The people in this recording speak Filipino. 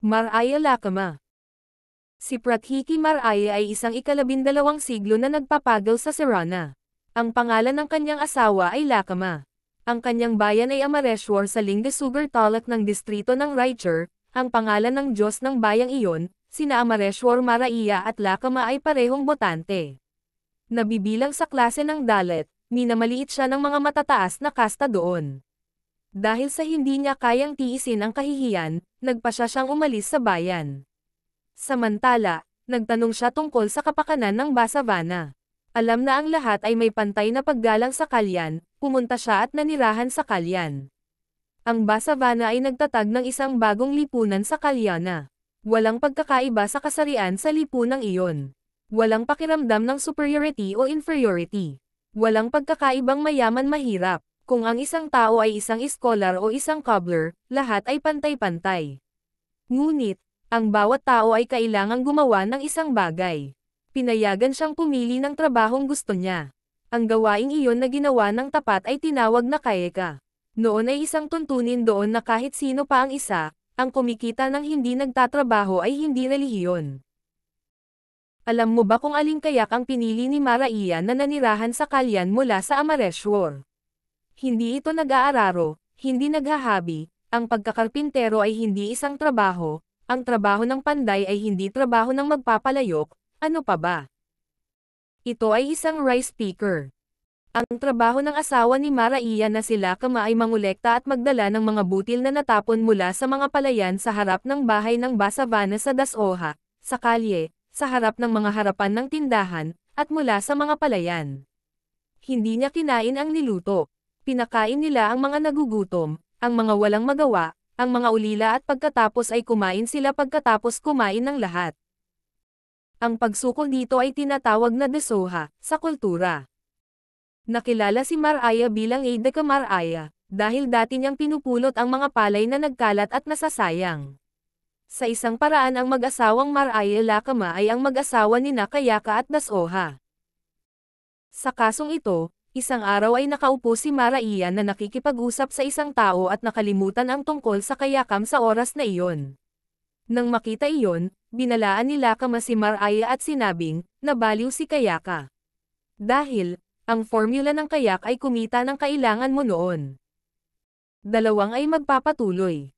Maraya Lakama. Si Prathiki Maraya ay isang ika-12 siglo na nagpapagaw sa Serana. Ang pangalan ng kanyang asawa ay Lakama. Ang kanyang bayan ay Amareshwar sa Lingasugar Taluk ng distrito ng Raichur. Ang pangalan ng Diyos ng bayang iyon, sina Amareshwar Maraiya at Lakama ay parehong botante. Nabibilang sa klase ng Dalit, minamaliit siya ng mga matataas na kasta doon. Dahil sa hindi niya kayang tiisin ang kahihiyan, nagpasya siyang umalis sa bayan. Samantala, nagtanong siya tungkol sa kapakanan ng Basavana. Alam na ang lahat ay may pantay na paggalang sa Kalyan, pumunta siya at nanirahan sa Kalyan. Ang Basavana ay nagtatag ng isang bagong lipunan sa Kalyana. Walang pagkakaiba sa kasarian sa lipunang iyon. Walang pakiramdam ng superiority o inferiority. Walang pagkakaibang mayaman mahirap. Kung ang isang tao ay isang scholar o isang cobbler, lahat ay pantay-pantay. Ngunit, ang bawat tao ay kailangang gumawa ng isang bagay. Pinayagan siyang pumili ng trabahong gusto niya. Ang gawaing iyon na ginawa ng tapat ay tinawag na kayeka. Noon ay isang tuntunin doon na kahit sino pa ang isa, ang kumikita ng hindi nagtatrabaho ay hindi relihiyon. Alam mo ba kung aling kayak ang pinili ni Maraiya na nanirahan sa Kalyan mula sa Amareshwar? Hindi ito nag-aararo, hindi naghahabi, ang pagkakarpintero ay hindi isang trabaho, ang trabaho ng panday ay hindi trabaho ng magpapalayok, ano pa ba? Ito ay isang rice picker. Ang trabaho ng asawa ni Maraiya na si Lakama ay mangolekta at magdala ng mga butil na natapon mula sa mga palayan sa harap ng bahay ng Basavana sa Dasoha, sa kalye, sa harap ng mga harapan ng tindahan, at mula sa mga palayan. Hindi niya kinain ang niluto. Pinakain nila ang mga nagugutom, ang mga walang magawa, ang mga ulila at pagkatapos ay kumain sila pagkatapos kumain ng lahat. Ang pagsukol dito ay tinatawag na desoha, sa kultura. Nakilala si Maraiya bilang Aide ka Maraiya, dahil dati niyang pinupulot ang mga palay na nagkalat at nasasayang. Sa isang paraan ang mag-asawang Maraiya Lakama ay ang mag-asawa ni Kayaka at Dasoha. Sa kasong ito, isang araw ay nakaupo si Maraiya na nakikipag-usap sa isang tao at nakalimutan ang tungkol sa kayakam sa oras na iyon. Nang makita iyon, binalaan ni Lakama si Maraiya at sinabing, nabaliw si Kayaka. Dahil, ang formula ng kayak ay kumita ng kailangan mo noon. Dalawang ay magpapatuloy.